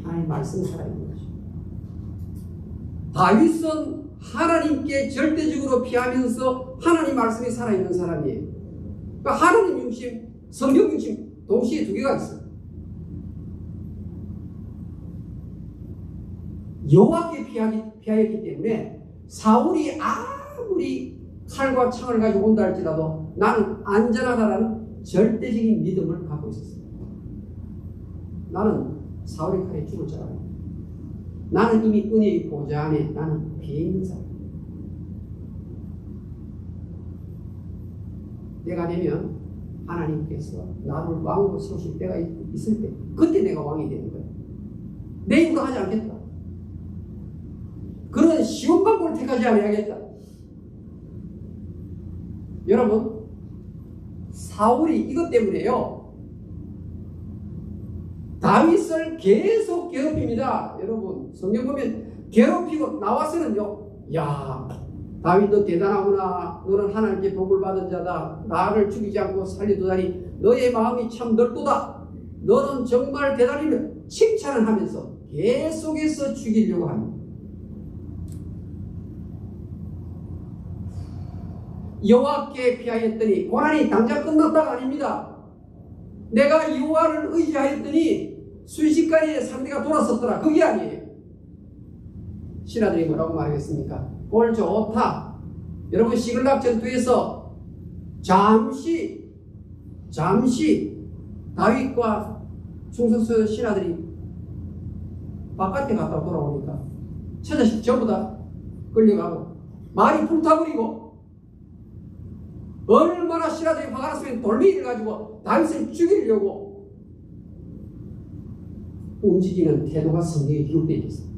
하나님 말씀이 살아있는 것입니다. 다윗은 하나님께 절대적으로 피하면서 하나님 말씀이 살아있는 사람이에요. 그러니까 하나님 중심, 성경 중심 동시에 두 개가 있어요. 여호와께 피하였기 때문에 사울이 아무리 칼과 창을 가지고 온다 할지라도 나는 안전하다라는 절대적인 믿음을 갖고 있었습니다. 나는 사울의 칼에 죽을 줄 알아요. 나는 이미 은혜의 보좌 안에 나는 피해 있는 사람. 내가 되면 하나님께서 나를 왕으로 세우실 때가 있을 때 그때 내가 왕이 되는 거예요. 내 입으로 하지 않겠다. 그런 쉬운 방법을 택하지 않아야겠다. 여러분 사울이 이것 때문에요 다윗을 계속 괴롭힙니다. 여러분 성경 보면 괴롭히고 나와서는요 야 다윗 너 대단하구나. 너는 하나님께 복을 받은 자다. 나를 죽이지 않고 살려두다니 너의 마음이 참 넓도다. 너는 정말 대단하며 칭찬을 하면서 계속해서 죽이려고 합니다. 여호와께 피하였더니 고난이 당장 끝났다가 아닙니다. 내가 여호와를 의지하였더니 순식간에 상대가 돌아섰더라. 그게 아니에요. 신하들이 뭐라고 말하겠습니까? 꼴 좋다. 여러분 시글락 전투에서 잠시 다윗과 충성스러운 신하들이 바깥에 갔다 돌아오니까 처자식 전부 다 끌려가고 말이 불타버리고 얼마나 신하들이 화가 났으면 돌멩이를 가지고 다윗을 죽이려고 움직이는 태도가 성경에 기록되어 있습니다.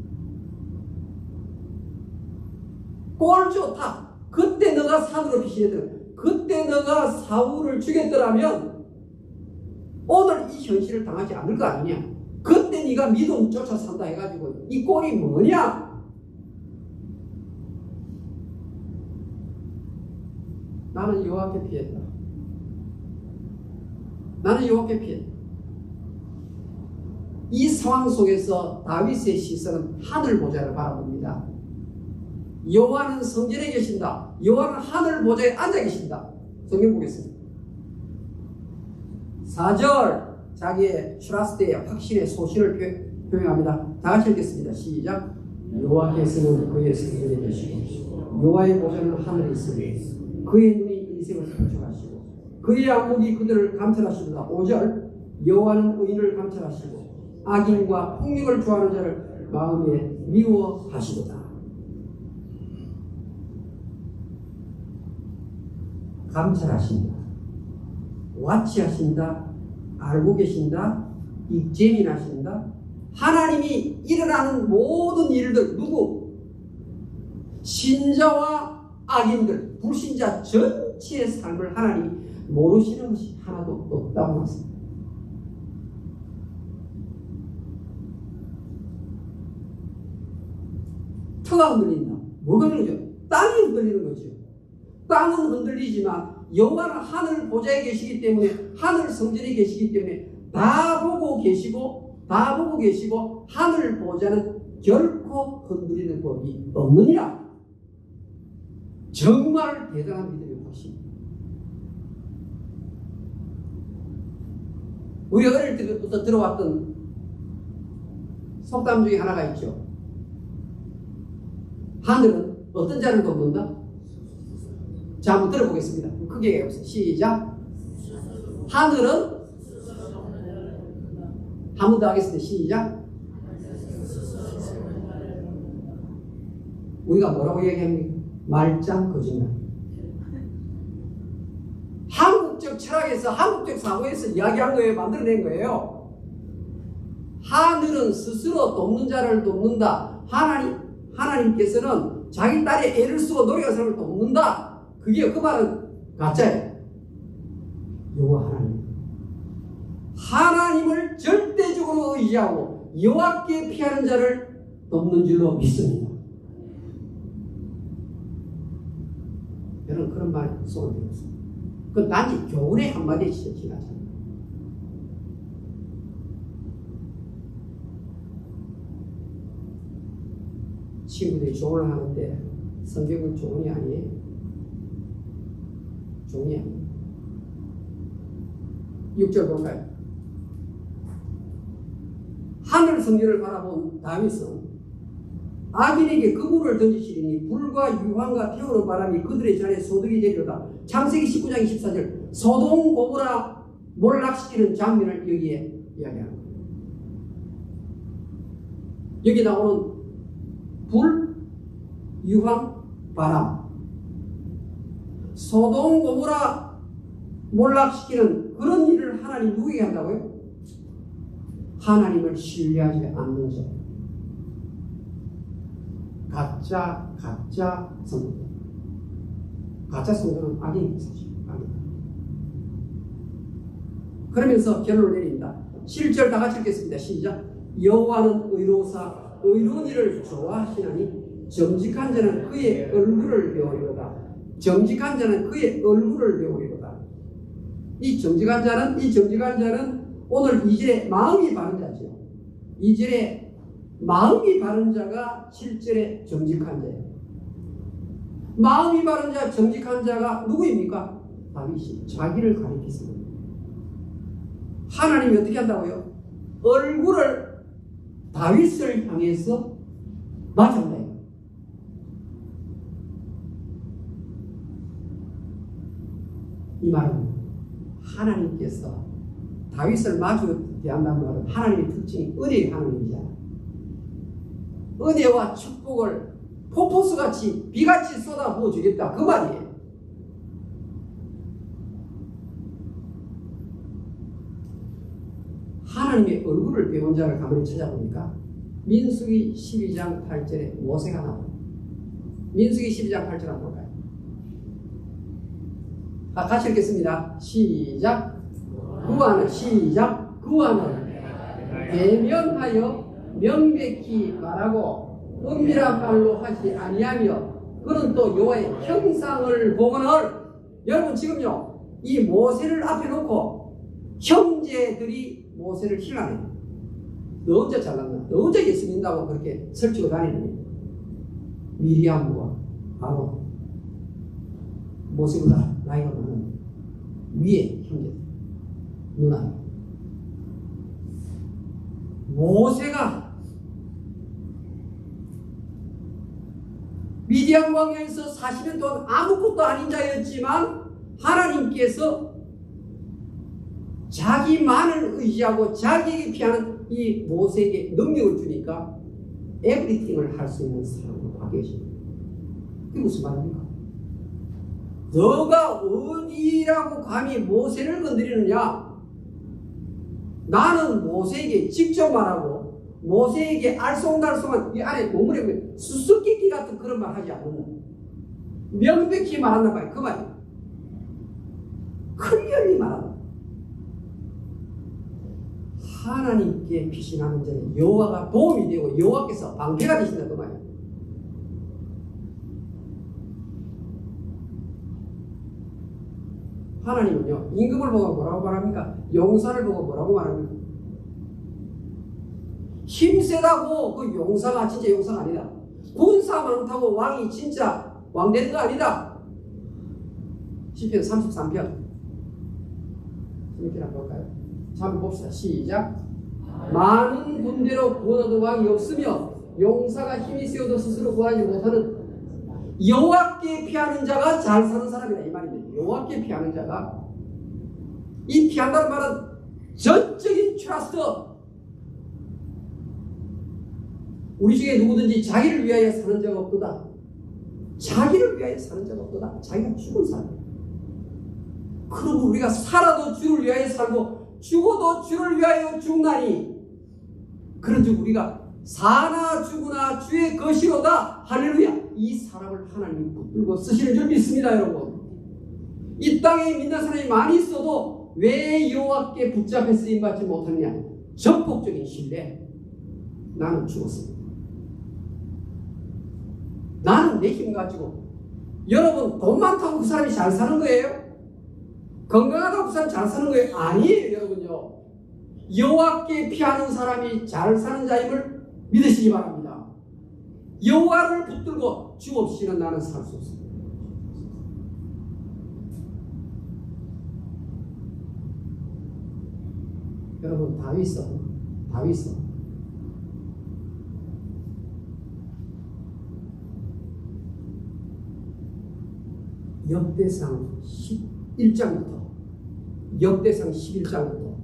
꼴 좋다. 그때 너가 산으로 피신했더라. 그때 너가 사울을 죽였더라면 오늘 이 현실을 당하지 않을 거 아니냐. 그때 네가 믿음 쫓아 산다 해가지고 이 꼴이 뭐냐. 나는 여호와께 피했다. 나는 여호와께 피했다. 이 상황 속에서 다윗의 시선은 하늘 보좌를 바라봅니다. 여호와는 성전에 계신다. 여호와는 하늘 보좌에 앉아 계신다. 성경 보겠습니다. 4절 자기의 트러스트의 확신의 소신을 표명합니다. 다 같이 읽겠습니다. 시작. 여호와께서는 그의 성전에 계시고 여호와의 보좌는 하늘에 있으니 그의 눈이 인생을 감찰하시고 그의 안목이 그들을 감찰하십니다. 5절 여호와는 의인을 감찰하시고 악인과 폭력을 좋아하는 자를 마음에 미워하시도다. 감찰하신다. 와치하신다. 알고 계신다. 익제민하신다. 하나님이 일어나는 모든 일들 누구? 신자와 악인들, 불신자 전체의 삶을 하나님이 모르시는 것이 하나도 없다고 했습니다. 터가 흔들린다. 뭐가 흔들리죠? 땅이 흔들리는 거죠. 땅은 흔들리지만 여호와는 하늘 보좌에 계시기 때문에 하늘 성전에 계시기 때문에 다 보고 계시고 하늘 보좌는 결코 흔들리는 법이 없느니라. 정말 대단한 믿음의 확신입니다. 우리 어릴 때부터 들어왔던 속담 중에 하나가 있죠. 하늘은 어떤 자를 돕는다? 자, 한번 들어보겠습니다. 크게 얘기해보세요. 시작. 하늘은 한 번 더 하겠습니다. 시작. 우리가 뭐라고 얘기합니까? 말짱 거짓말. 한국적 철학에서 한국적 사고에서 이야기한 거예요. 만들어낸 거예요. 하늘은 스스로 돕는 자를 돕는다. 하나님께서는 자기 딸의 애를 쓰고 노력하는 사람을 돕는다. 그게 그 말은 가짜예요. 여호와 하나님을 절대적으로 의지하고 여호와께 피하는 자를 돕는 줄로 믿습니다. 저는 그런 말 속을 들었습니다. 그건 단지 교훈의 한마디에 지나잖아요. 친구들이 조언을 하는데 성경은 조언이 아니에요. 종이 아니에요. 6절 볼까요? 하늘 성전을 바라본 다윗은 악인에게 그물을 던지시리니 불과 유황과 태우는 바람이 그들의 잔에 소득이 되리로다. 창세기 19장 24절 소돔 고모라 몰락시키는 장면을 여기에 이야기합니다. 여기 나오는 불, 유황, 바람, 소돔 고모라 몰락시키는 그런 일을 하나님 누구에게 한다고요? 하나님을 신뢰하지 않는 자. 가짜 성도. 가짜 성도는 악인입니다. 사실. 악인. 그러면서 결론을 내립니다. 7절 다 같이 읽겠습니다. 시작. 여호와는 의로우사 의로운 일을 좋아하시나니 정직한 자는 그의 얼굴을 배우리로다. 정직한 자는 그의 얼굴을 배우리로다. 이 정직한 자는 오늘 2절에 마음이 바른 자죠. 2절에 마음이 바른 자가 7절에 정직한 자예요. 마음이 바른 자, 정직한 자가 누구입니까? 다윗이 자기를 가리켰습니다. 하나님이 어떻게 한다고요? 얼굴을 다윗을 향해서 맞춘다. 이 말은 하나님께서 다윗을 마주 대한다는 말은 하나님의 특징이 은혜의 하나님이잖아. 은혜와 축복을 폭포수같이 비같이 쏟아부어 주겠다 그 말이에요. 하나님의 얼굴을 배운 자를 가만히 찾아보니까 민수기 12장 8절에 모세가 나와요. 민수기 12장 8절 한번 볼까요? 같이 읽겠습니다. 시작. 구하는 시작. 구하는 대면하여 명백히 말하고 은밀한 말로 하지 아니하며 그는 또 여호와의 형상을 보거늘. 여러분 지금요 이 모세를 앞에 놓고 형제들이 모세를 힐하네. 너 언제 잘났나? 너 언제 예수 믿는다고 그렇게 설치고 다니느냐? 미리암과 아론, 모세보다 나이가 많은 위에 형제들, 누나. 모세가 미디안 광야에서 40년 동안 아무것도 아닌 자였지만 하나님께서 자기만을 의지하고 자기에게 피하는 이 모세에게 능력을 주니까 에브리띵을 할 수 있는 사람으로 바뀌어집니다. 그게 무슨 말입니까? 너가 어디라고 감히 모세를 건드리느냐? 나는 모세에게 직접 말하고 모세에게 알쏭달쏭한 이 안에 본문에 보면 수수께끼 같은 그런 말 하지 않는다. 명백히 말한단 말이야. 그 말이야. 클리어리 말한다. 하나님께 피신하는 자는 여호와가 도움이 되고 여호와께서 방패가 되신다 그 말이야. 하나님은요 임금을 보고 뭐라고 말합니까? 용사를 보고 뭐라고 말합니까? 힘세다고 그 용사가 진짜 용사가 아니다. 군사 많다고 왕이 진짜 왕 되는 거 아니다. 시편 33편 이렇게 한번 볼까요? 자, 한번 봅시다. 시작. 많은 군대로 구원하던 왕이 없으며 용사가 힘이 세워도 스스로 구하지 못하는 여호와께 피하는 자가 잘 사는 사람이다 이 말입니다. 여호와께 피하는 자가, 이 피한다는 말은 전적인 트러스트. 우리 중에 누구든지 자기를 위하여 사는 자가 없도다. 자기를 위하여 사는 자가 없도다. 자기가 죽은 사람. 그러고 우리가 살아도 주를 위하여 살고 죽어도 주를 위하여 죽나니 그런즉 우리가 사나 죽으나 주의 것이로다. 할렐루야. 이 사람을 하나님이 붙들고 쓰시는 줄 믿습니다. 여러분, 이 땅에 믿는 사람이 많이 있어도 왜 여호와께 붙잡혀 쓰임받지 못하느냐? 전폭적인 신뢰. 나는 죽었습니다. 나는 내 힘 가지고. 여러분, 돈 많다고 그 사람이 잘 사는 거예요? 건강하다고 그 사람이 잘 사는 거예요? 아니에요. 여러분요, 여호와께 피하는 사람이 잘 사는 자임을 믿으시기 바랍니다. 여호와를 붙들고 주 없이는 나는 살 수 없습니다. 여러분, 다윗은 역대상 11장부터 역대상 11장부터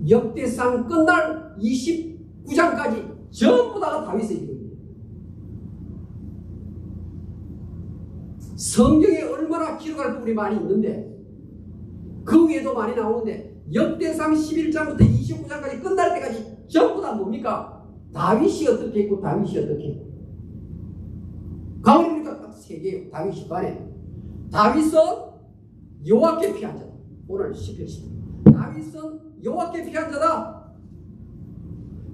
역대상 끝날 29장까지 전부 다가 다윗의 기록입니다. 성경에 얼마나 기록할 부분이 많이 있는데 그 위에도 많이 나오는데 역대상 11장부터 29장까지 끝날 때까지 전부 다 뭡니까? 다윗이 어떻게 했고 다윗이 어떻게 했고. 가만히 보니까 딱 세 개예요. 다윗이 반에. 다윗은 여호와께 피한 자다. 오늘 10편 다윗은 여호와께 피한 자다.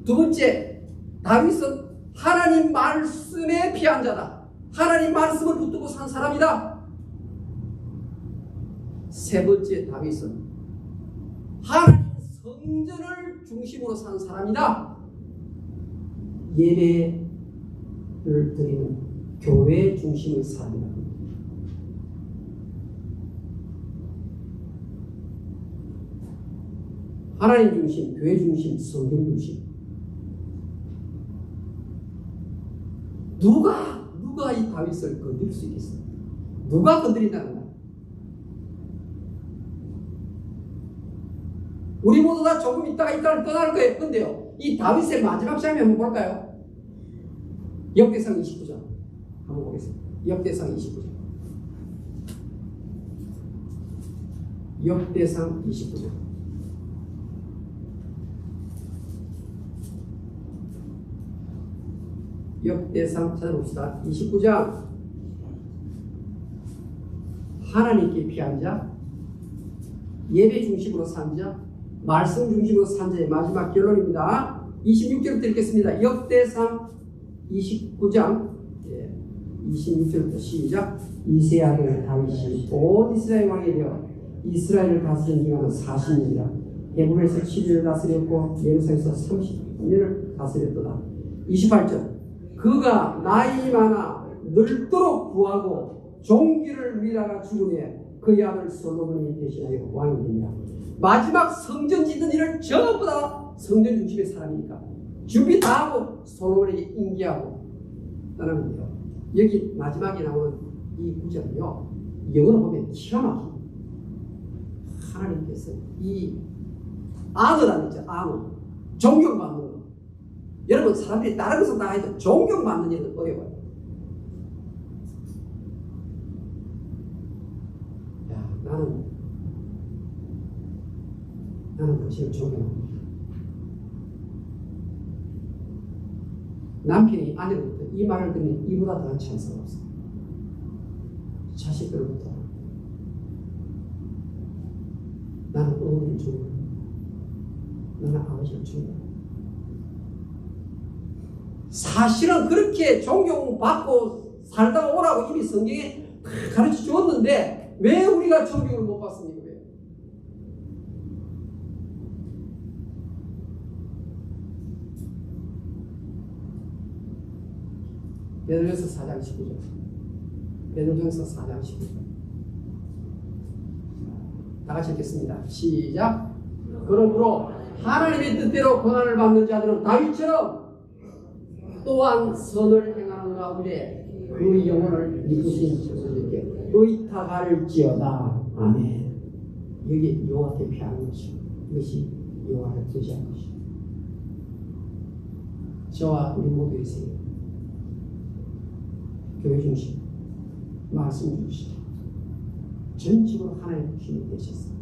두 번째, 다윗은 하나님 말씀에 피한 자다. 하나님 말씀을 붙들고 산 사람이다. 세 번째, 다윗은 하나님 성전을 중심으로 산 사람이다. 예배를 드리는 교회 중심의 사람이다. 하나님 중심, 교회 중심, 성경 중심. 누가 이 다윗을 건드릴 수 있겠어요? 누가 건드린다는 거야? 우리 모두 다 조금 있다가 이 땅을 떠날 거예요. 근데요, 이 다윗의 마지막 장면 한번 볼까요? 역대상 29장 한번 보겠습니다. 역대상 29장. 역대상 29장. 역대상 찾아봅시다. 29장. 하나님께 피한 자, 예배 중심으로 산 자, 말씀 중심으로 산 자의 마지막 결론입니다. 26절부터 읽겠습니다. 역대상 29장 26절부터 시작. 이세 아들 다윗이 온 이스라엘 왕이 되어 이스라엘을 다스린 기간은 40년이라. 헤브론에서 7년을 다스렸고 예루살렘에서 30년을 다스렸도다. 28절. 그가 나이 많아 늙도록 구하고 종기를 위라가 죽음에 그의 아들 솔로몬이 대신하여 왕이 되니라. 마지막 성전 짓는 일을 전부 다 성전 중심의 사람이니까 준비 다 하고 솔로몬에게 인계하고 떠나는데요. 여기 마지막에 나오는 이 구절은요, 영어로 보면 기가 막힙니다. 하나님께서 이 아너라는 있죠. 아너, 존경받는 거. 여러분, 사람들이 다른 것은 다 해도 존경받는 일은 어려워요. 야, 나는 당신을 존경합니다. 남편이 아내로부터 이 말을 듣는 이보다 더한 찬사가 없어요. 자식들로부터 나는 어머니를 존경합니다. 나는 아버지를 존경합니다. 사실은 그렇게 존경받고 살다가 오라고 이미 성경에 가르쳐 주었는데 왜 우리가 존경을 못 받습니까? 왜? 베드로전서 4장 19절. 베드로전서 4장 19절. 다 같이 읽겠습니다. 시작. 그러므로 하나님의 뜻대로 고난을 받는 자들은 다윗처럼 또한 선을 행하는 가운데 그 영혼을 이끄신 주님께 의탁할지어다. 아멘. 여기 여호와께 피하는 것이요, 이것이 여호와를 뜻한 것이요. 저와 우리 모두의 생애, 교회 중심, 말씀 중심, 전적으로 하나님의 힘이 되셨어요.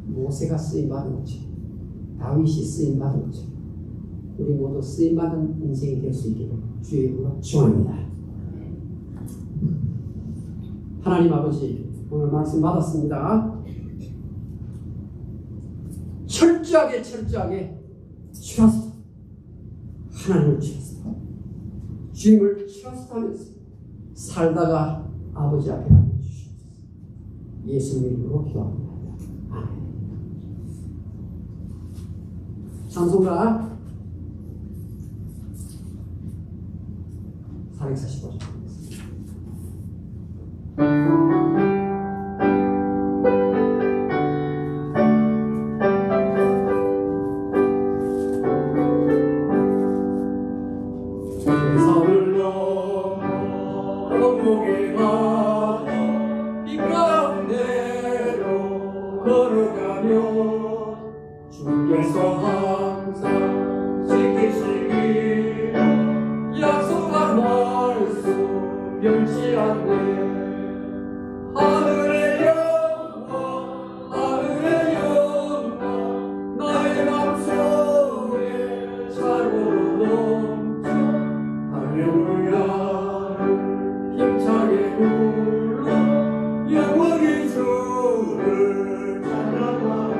모세가 쓰임받은 것처럼, 다윗이 쓰임받은 것처럼 우리 모두 쓰임받은 인생이 될 수 있기를 주의 이름으로 축원합니다. 하나님 아버지, 오늘 말씀 받았습니다. 철저하게 추라서 하나님을 추라서 주님을 추라서하면서 살다가 아버지 앞에 가게 주시옵소서. 예수님 이름으로 기도합니다. 아멘. 찬송가 445장. 영원히 주를 찬양하리.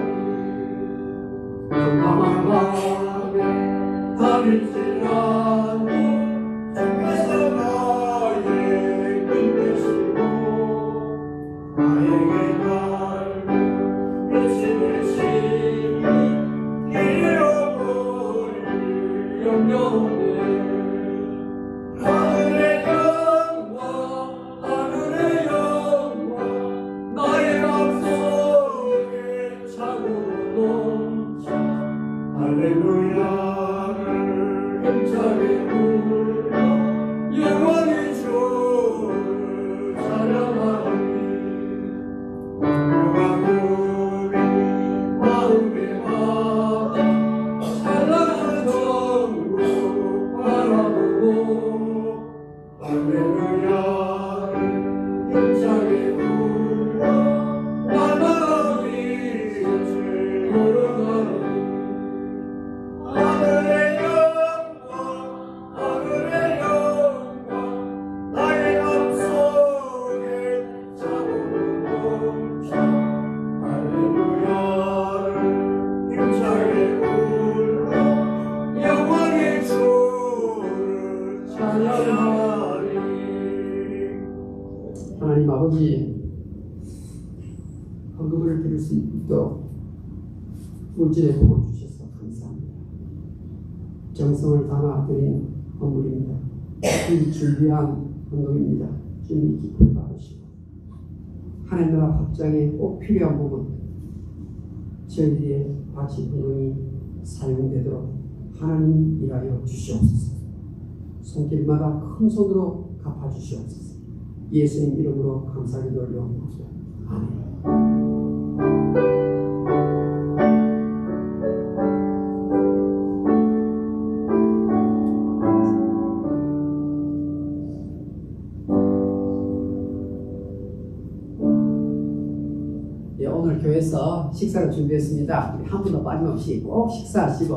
예물을 드릴 수 있도록 물질의 복을 주셔서 감사합니다. 정성을 담아 드린 헌물입니다. 이 준비한 헌금입니다. 주님이 기쁨을 받으시고 하나님 나라 확장에 꼭 필요한 부분 저희들의 바친 헌금이 사용되도록 하나님 일하여 주시옵소서. 손길마다 큰 손으로 갚아주시옵소서. 예수님 이름으로 감사기도 올려옵니다. 아멘. 오늘 교회에서 식사를 준비했습니다. 한 분도 빠짐없이 꼭 식사하시고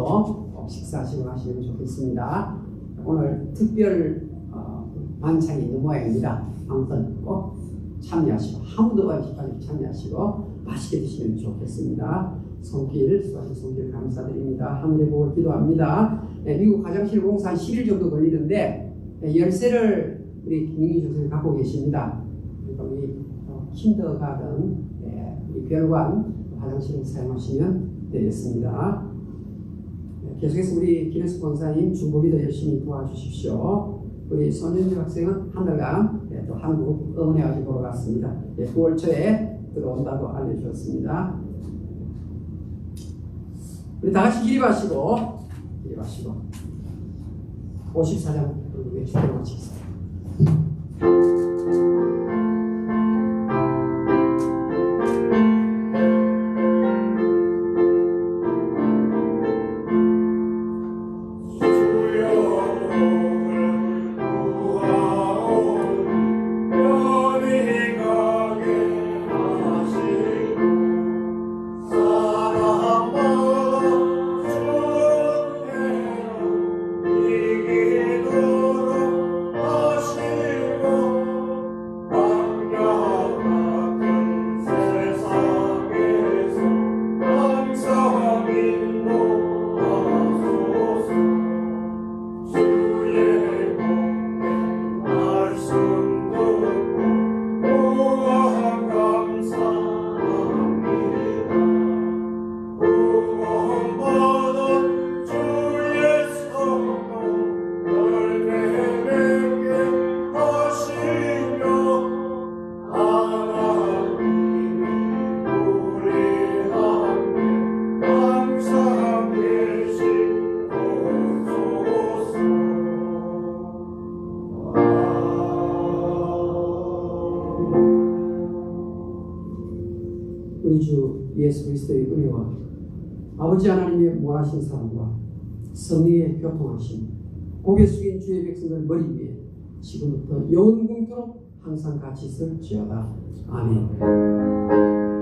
하시면 좋겠습니다. 오늘 특별 반찬이 있는 모양입니다. 아무튼 꼭 참여하시고 한 분도 빠짐없이 참여하시고 맛있게 드시면 좋겠습니다. 수고하신 손길 감사드립니다. 하늘의 복을 기도합니다. 미국 화장실 공사 한 10일 정도 걸리는데 열쇠를 우리 김영희 교수님 갖고 계십니다. 그러니까 우리 킨더가든 우리 별관 화장실을 사용하시면 되겠습니다. 계속해서 우리 기네스 권사님 중보기도 열심히 도와주십시오. 우리 손현주 학생은 한 달간 또 한국 응원회까지 보러 갔습니다. 9월 초에 들어온다고 알려주셨습니다. 우리 다 같이 기립하시고 54장 외치도록 마치겠습니다. 우리 주 예수 그리스도의 은혜와 아버지 하나님의 무한하신 사랑과 성령의 교통하심, 고개 숙인 주의 백성들 머리 위에 지금부터 영원금토록 항상 같이 있을지어다. 아멘.